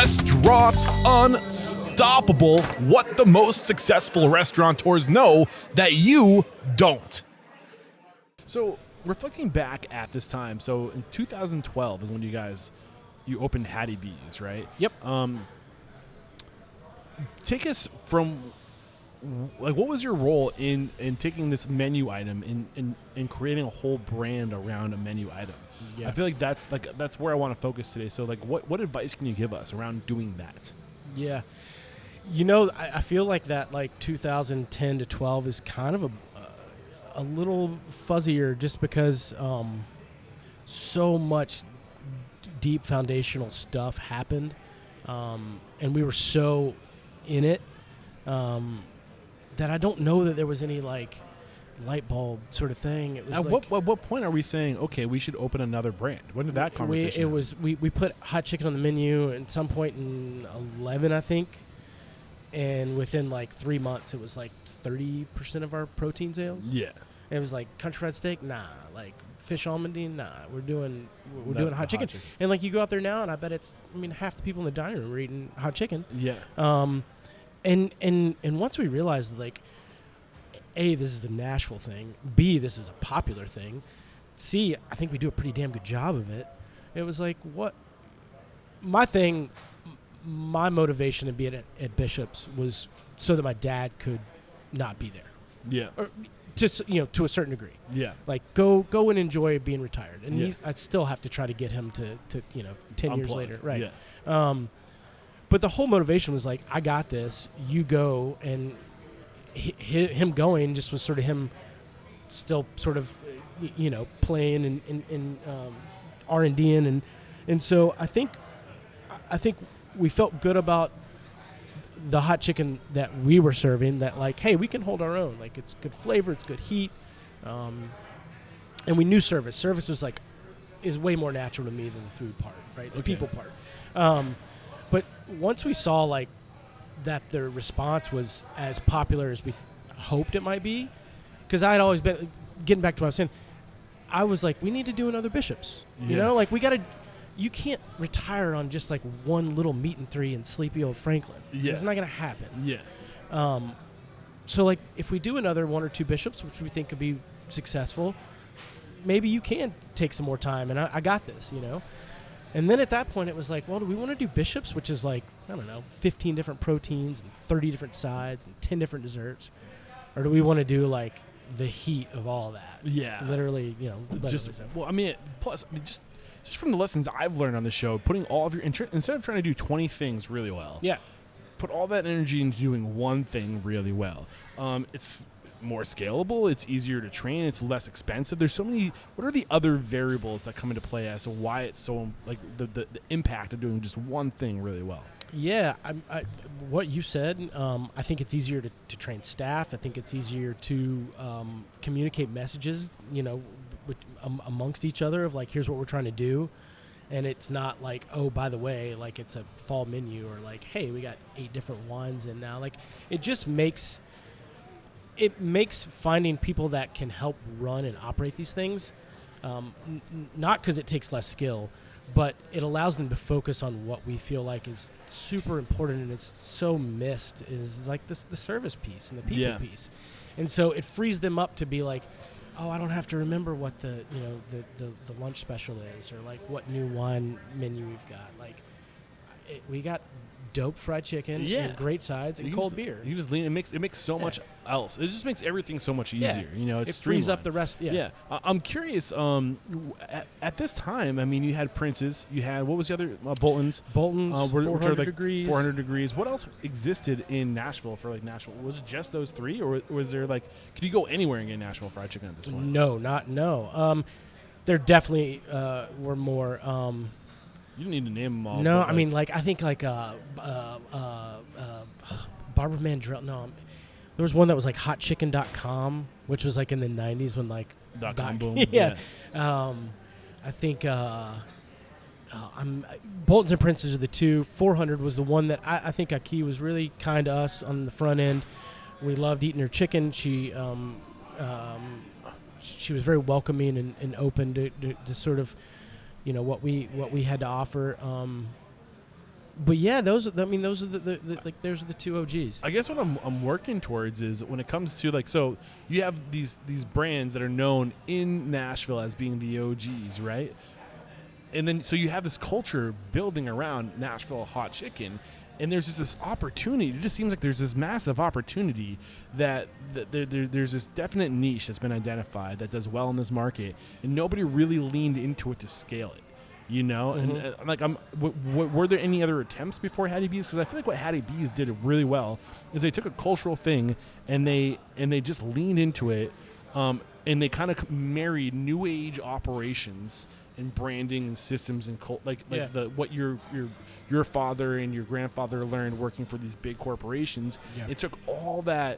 Restaurant Unstoppable. What the most successful restaurateurs know that you don't. So, reflecting back at this time, so in 2012 is when you opened Hattie Bee's, right? Yep. Take us from, like, what was your role in taking this menu item in creating a whole brand around a menu item? Yeah. I feel like that's where I want to focus today. So, like, what advice can you give us around doing that? Yeah. I feel like that, like, 2010 to 12 is kind of a little fuzzier just because so much deep foundational stuff happened, and we were so in it that I don't know that there was any, like, light bulb sort of thing. It was at what point are we saying, okay, we should open another brand? When did that conversation happen? We put hot chicken on the menu at some point in 11, I think, and within like 3 months it was like 30% of our protein sales. Yeah. And it was like country fried steak, nah. Like fish almondine, nah. We're doing hot chicken. And like you go out there now, and I bet half the people in the dining room are eating hot chicken. Yeah. And once we realized, like, A, this is the Nashville thing. B, this is a popular thing. C, I think we do a pretty damn good job of it. It was like, what? My motivation to be at Bishop's was so that my dad could not be there. Yeah. Or to a certain degree. Yeah. Like, go and enjoy being retired. And Yeah. I'd still have to try to get him to 10 years Unplug. later. Right. Yeah. But the whole motivation was like, I got this. You go. And him going just was sort of him still sort of, playing and R&Ding. And so I think we felt good about the hot chicken that we were serving, that, like, hey, we can hold our own. Like, it's good flavor, it's good heat. And we knew service. Service was is way more natural to me than the food part, right? The people part. But once we saw, like, that the response was as popular as we hoped it might be, because I had always been, getting back to what I was saying, I was like, we need to do another Bishop's. Yeah. Like, you can't retire on just like one little meat and three in sleepy old Franklin. Yeah. It's not going to happen. Yeah. So, like, if we do another one or two Bishop's, which we think could be successful, maybe you can take some more time, and I got this, And then at that point, it was like, well, do we want to do Bishop's, which is like, I don't know, 15 different proteins and 30 different sides and 10 different desserts? Or do we want to do, like, the heat of all that? Yeah. Literally, Plus, just from the lessons I've learned on the show, putting all of your, instead of trying to do 20 things really well, put all that energy into doing one thing really well. It's more scalable, it's easier to train, it's less expensive. There's so many. What are the other variables that come into play as to why it's so, like, the impact of doing just one thing really well? Yeah, what you said, I think it's easier to train staff. I think it's easier to communicate messages, amongst each other of, like, here's what we're trying to do. And it's not like, oh, by the way, like, it's a fall menu, or like, hey, we got 8 different ones in now. Like, it just makes finding people that can help run and operate these things, not because it takes less skill, but it allows them to focus on what we feel like is super important, and it's so missed, is like the service piece and the people piece. And so it frees them up to be like, oh, I don't have to remember what the lunch special is, or like what new wine menu we've got. Like, we got dope fried chicken and great sides and cold beer. You just lean. It makes so much else. It just makes everything so much easier. It frees up the rest. Yeah. I'm curious. At this time, you had Prince's. You had, what was the other? Bolton's. 400 degrees. 400 degrees. What else existed in Nashville for, like, Nashville? Was it just those 3, or was there, like, could you go anywhere and get Nashville fried chicken at this point? No. There definitely were more. You don't need to name them all. No, I think Barbara Mandrell. No, there was one that was like hotchicken.com, which was like in the 90s when, like, .com boom. Yeah. I think Bolton's and Prince's are the 2. 400 was the one that I think Aki was really kind to us on the front end. We loved eating her chicken. She was very welcoming and open to sort of, what we had to offer. But yeah, those are the like those are the two OGs. I guess what I'm working towards is when it comes to like, so you have these brands that are known in Nashville as being the OGs, right? And then so you have this culture building around Nashville Hot Chicken, and there's just this opportunity. It just seems like there's this massive opportunity that there's this definite niche that's been identified that does well in this market, and nobody really leaned into it to scale it. You know, and like were there any other attempts before Hattie Bee's? Because I feel like what Hattie Bee's did really well is they took a cultural thing and they just leaned into it, and they kind of married new age operations and branding and systems and what your father and your grandfather learned working for these big corporations. Yeah. It took all that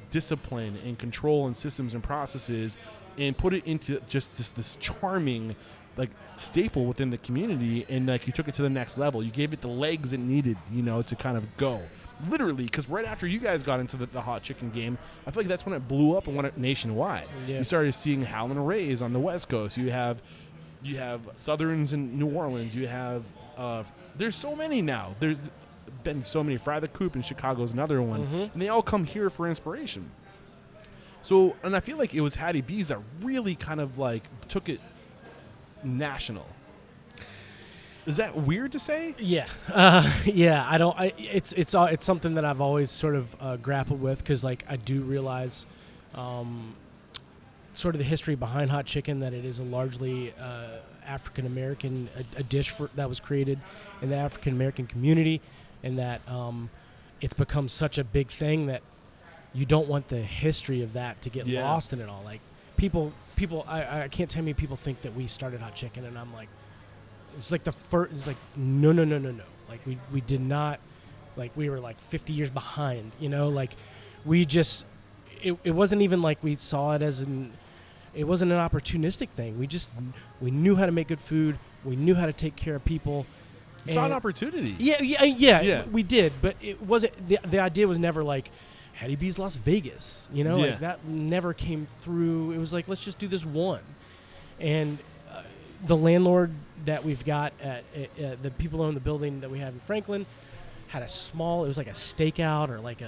discipline and control and systems and processes and put it into just this charming like staple within the community, and like you took it to the next level. You gave it the legs it needed, you know, to kind of go. Literally, because right after you guys got into the hot chicken game, I feel like that's when it blew up and went nationwide. Yeah. You started seeing Howlin' Rays on the West Coast. You have Southerns in New Orleans. You have there's so many now. There's been so many. Fry the Coop in Chicago is another one, and they all come here for inspiration. So, and I feel like it was Hattie B's that really kind of like took it national. Is that weird to say? Yeah. Yeah. It's something that I've always sort of grappled with, because like I do realize sort of the history behind hot chicken, that it is a largely African American a dish that was created in the African American community, and that it's become such a big thing that you don't want the history of that to get lost in it all. Like people, I can't tell me people think that we started hot chicken, and I'm like, it's like the first. It's like no. Like we did not, like we were like 50 years behind. You know, like we just it wasn't even like we saw it as it wasn't an opportunistic thing. We knew how to make good food. We knew how to take care of people. You saw an opportunity. Yeah. We did, but it wasn't. The idea was never like Hattie B's Las Vegas, you know, like that never came through. It was like, let's just do this one. And the landlord that we've got at the people who own the building that we have in Franklin had it was like a stakeout or like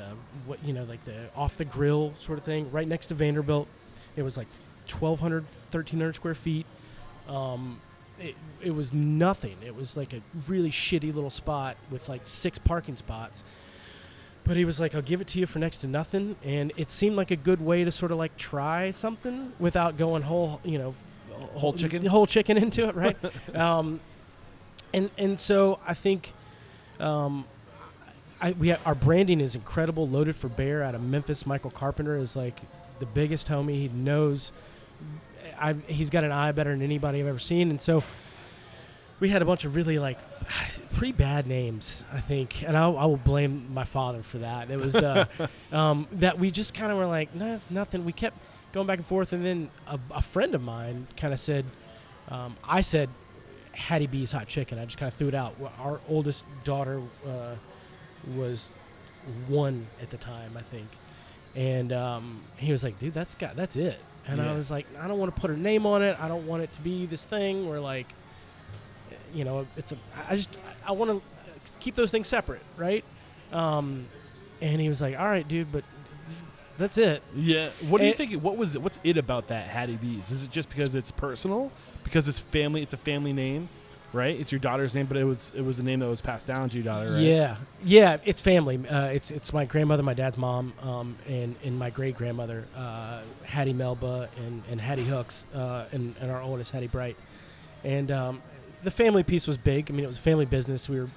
like the off the grill sort of thing right next to Vanderbilt. It was like 1,200, 1,300 square feet. It was nothing. It was like a really shitty little spot with like 6 parking spots. But he was like, I'll give it to you for next to nothing. And it seemed like a good way to sort of like try something without going whole chicken into it, right? And so I think our branding is incredible. Loaded for Bear out of Memphis. Michael Carpenter is like the biggest homie. He knows. He's got an eye better than anybody I've ever seen. And so we had a bunch of really like pretty bad names, I think, and I will blame my father for that. It was that we just kind of were like, no, it's nothing. We kept going back and forth, and then a friend of mine kind of said, I said Hattie B's Hot Chicken. I just kind of threw it out. Our oldest daughter was 1 at the time, I think, and he was like, dude, that's it. And I was like, I don't want to put her name on it. I don't want it to be this thing where like, you know, I want to keep those things separate, right? And he was like, all right, dude, but that's it. Yeah. What do you think? What's it about that Hattie B's? Is it just because it's personal? Because it's family? It's a family name, right? It's your daughter's name, but it was a name that was passed down to your daughter, right? Yeah. It's family. It's my grandmother, my dad's mom, and my great grandmother, Hattie Melba and Hattie Hooks, and our oldest Hattie Bright, and the family piece was big. I mean, it was a family business. We were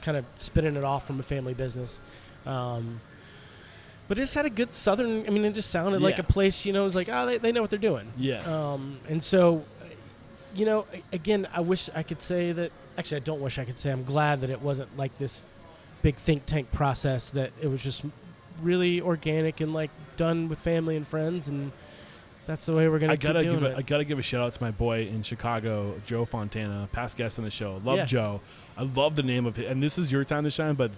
kind of spinning it off from a family business. But it just had a good Southern, I mean, it just sounded like a place, you know, it was like, oh, they know what they're doing. Yeah. And so, you know, again, I wish I could say that, actually, I don't wish I could say, I'm glad that it wasn't like this big think tank process, that it was just really organic and like done with family and friends, and that's the way we're going to keep doing it. I got to give a shout out to my boy in Chicago, Joe Fontana, past guest on the show. Love Joe. I love the name of it. And this is your time to shine, but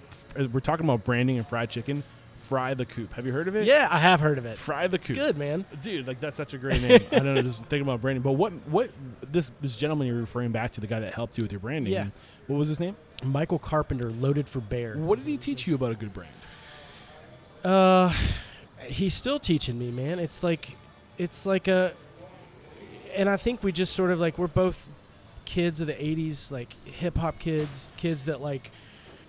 we're talking about branding and fried chicken. Fry the Coop. Have you heard of it? Yeah, I have heard of it. Fry the Coop. It's good, man. Dude, like that's such a great name. I don't know, just thinking about branding. But what this gentleman you're referring back to, the guy that helped you with your branding. Yeah. What was his name? Michael Carpenter, Loaded for Bear. What did he teach you about a good brand? He's still teaching me, man. It's like a, and I think we just sort of like, we're both kids of the 80s, like hip hop kids that like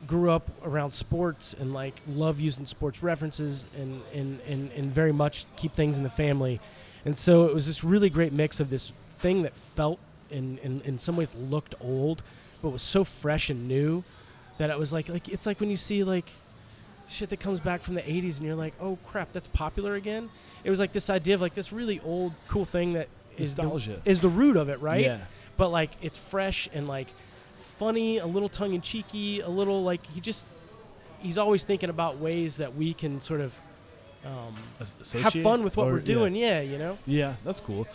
grew up around sports and like love using sports references and very much keep things in the family. And so it was this really great mix of this thing that felt in some ways looked old, but was so fresh and new that it was like it's like when you see like shit that comes back from the 80s and you're like, oh crap, that's popular again. It was like this idea of like this really old cool thing that is the root of it, right? Yeah. But like it's fresh and like funny, a little tongue-in-cheeky, a little like he's always thinking about ways that we can sort of have fun with what we're doing. Yeah, you know? Yeah, that's cool.